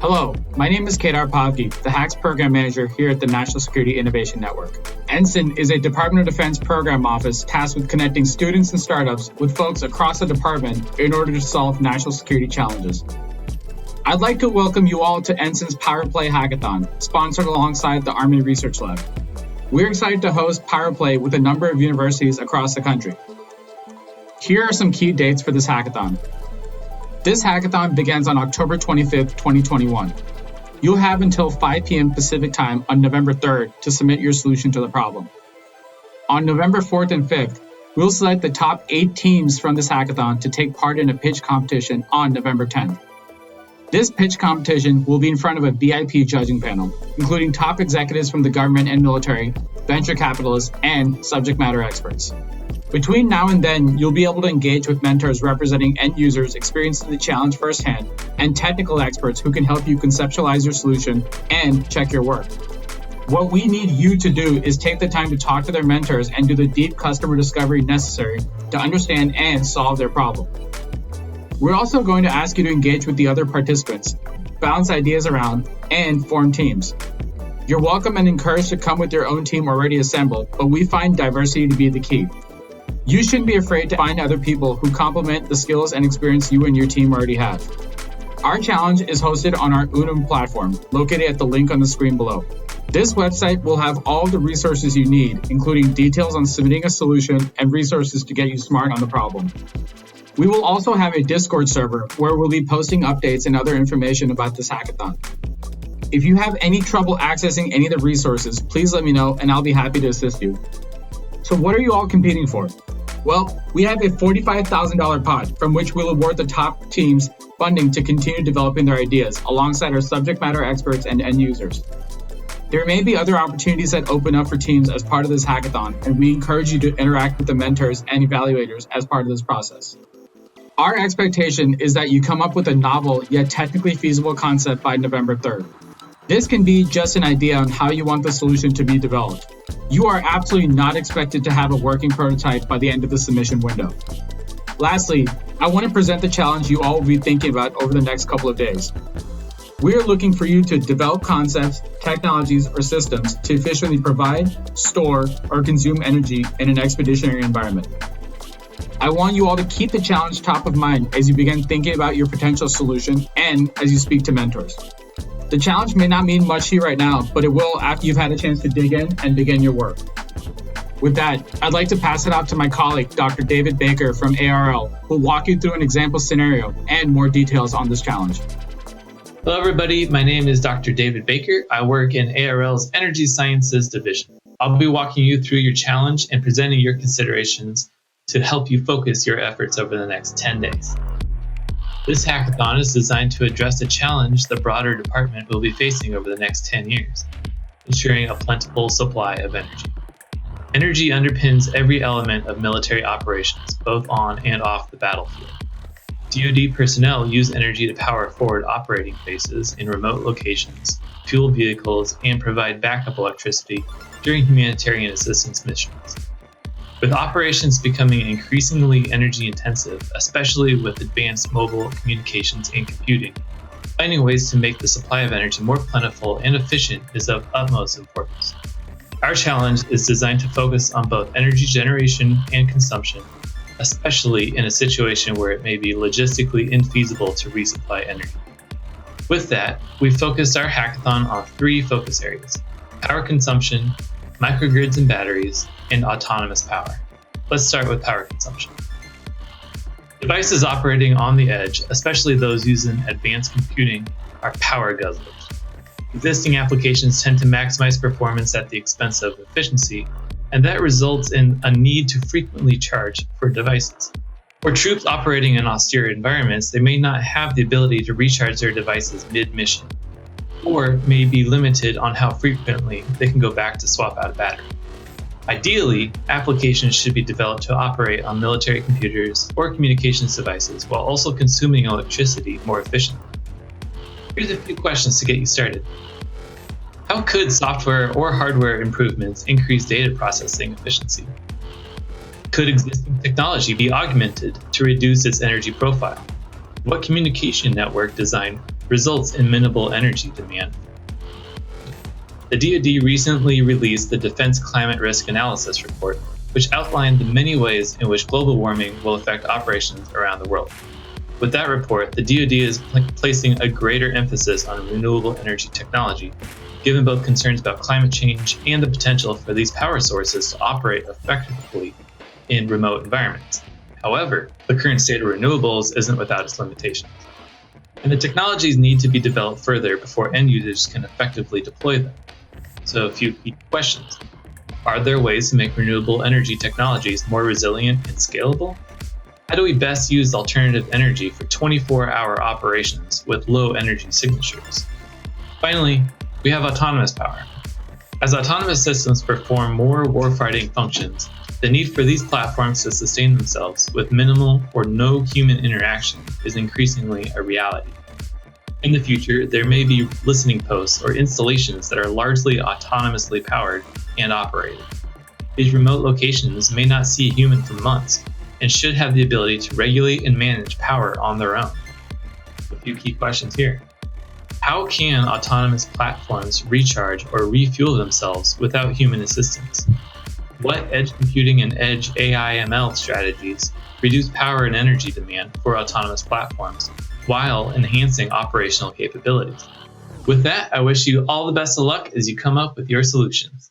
Hello, my name is Kedar Pavgi, the HACS Program Manager here at the National Security Innovation Network. NSIN is a Department of Defense program office tasked with connecting students and startups with folks across the department in order to solve national security challenges. I'd like to welcome you all to NSIN's Power Play Hackathon, sponsored alongside the Army Research Lab. We're excited to host Power Play with a number of universities across the country. Here are some key dates for this hackathon. This hackathon begins on October 25th, 2021. You'll have until 5 p.m. Pacific time on November 3rd to submit your solution to the problem. On November 4th and 5th, we'll select the top 8 teams from this hackathon to take part in a pitch competition on November 10th. This pitch competition will be in front of a VIP judging panel, including top executives from the government and military, venture capitalists, and subject matter experts. Between now and then, you'll be able to engage with mentors representing end users experiencing the challenge firsthand and technical experts who can help you conceptualize your solution and check your work. What we need you to do is take the time to talk to their mentors and do the deep customer discovery necessary to understand and solve their problem. We're also going to ask you to engage with the other participants, bounce ideas around, and form teams. You're welcome and encouraged to come with your own team already assembled, but we find diversity to be the key. You shouldn't be afraid to find other people who complement the skills and experience you and your team already have. Our challenge is hosted on our Unum platform, located at the link on the screen below. This website will have all the resources you need, including details on submitting a solution and resources to get you smart on the problem. We will also have a Discord server where we'll be posting updates and other information about this hackathon. If you have any trouble accessing any of the resources, please let me know and I'll be happy to assist you. So what are you all competing for? Well, we have a $45,000 pot from which we'll award the top teams funding to continue developing their ideas alongside our subject matter experts and end users. There may be other opportunities that open up for teams as part of this hackathon, and we encourage you to interact with the mentors and evaluators as part of this process. Our expectation is that you come up with a novel yet technically feasible concept by November 3rd. This can be just an idea on how you want the solution to be developed. You are absolutely not expected to have a working prototype by the end of the submission window. Lastly, I want to present the challenge you all will be thinking about over the next couple of days. We are looking for you to develop concepts, technologies, or systems to efficiently provide, store, or consume energy in an expeditionary environment. I want you all to keep the challenge top of mind as you begin thinking about your potential solution and as you speak to mentors. The challenge may not mean much to you right now, but it will after you've had a chance to dig in and begin your work. With that, I'd like to pass it off to my colleague, Dr. David Baker from ARL, who will walk you through an example scenario and more details on this challenge. Hello, everybody. My name is Dr. David Baker. I work in ARL's Energy Sciences Division. I'll be walking you through your challenge and presenting your considerations to help you focus your efforts over the next 10 days. This hackathon is designed to address a challenge the broader department will be facing over the next 10 years, ensuring a plentiful supply of energy. Energy underpins every element of military operations, both on and off the battlefield. DoD personnel use energy to power forward operating bases in remote locations, fuel vehicles, and provide backup electricity during humanitarian assistance missions. With operations becoming increasingly energy intensive, especially with advanced mobile communications and computing, finding ways to make the supply of energy more plentiful and efficient is of utmost importance. Our challenge is designed to focus on both energy generation and consumption, especially in a situation where it may be logistically infeasible to resupply energy. With that, we focused our hackathon on 3 focus areas: power consumption, microgrids and batteries, and autonomous power. Let's start with power consumption. Devices operating on the edge, especially those using advanced computing, are power guzzlers. Existing applications tend to maximize performance at the expense of efficiency, and that results in a need to frequently charge for devices. For troops operating in austere environments, they may not have the ability to recharge their devices mid-mission, or may be limited on how frequently they can go back to swap out a battery. Ideally, applications should be developed to operate on military computers or communications devices while also consuming electricity more efficiently. Here's a few questions to get you started. How could software or hardware improvements increase data processing efficiency? Could existing technology be augmented to reduce its energy profile? What communication network design results in minimal energy demand. The DoD recently released the Defense Climate Risk Analysis Report, which outlined the many ways in which global warming will affect operations around the world. With that report, the DoD is placing a greater emphasis on renewable energy technology, given both concerns about climate change and the potential for these power sources to operate effectively in remote environments. However, the current state of renewables isn't without its limitations, and the technologies need to be developed further before end users can effectively deploy them. So a few key questions. Are there ways to make renewable energy technologies more resilient and scalable? How do we best use alternative energy for 24-hour operations with low energy signatures? Finally, we have autonomous power. As autonomous systems perform more warfighting functions, the need for these platforms to sustain themselves with minimal or no human interaction is increasingly a reality. In the future, there may be listening posts or installations that are largely autonomously powered and operated. These remote locations may not see a human for months and should have the ability to regulate and manage power on their own. A few key questions here. How can autonomous platforms recharge or refuel themselves without human assistance? What edge computing and edge AI/ML strategies reduce power and energy demand for autonomous platforms while enhancing operational capabilities? With that, I wish you all the best of luck as you come up with your solutions.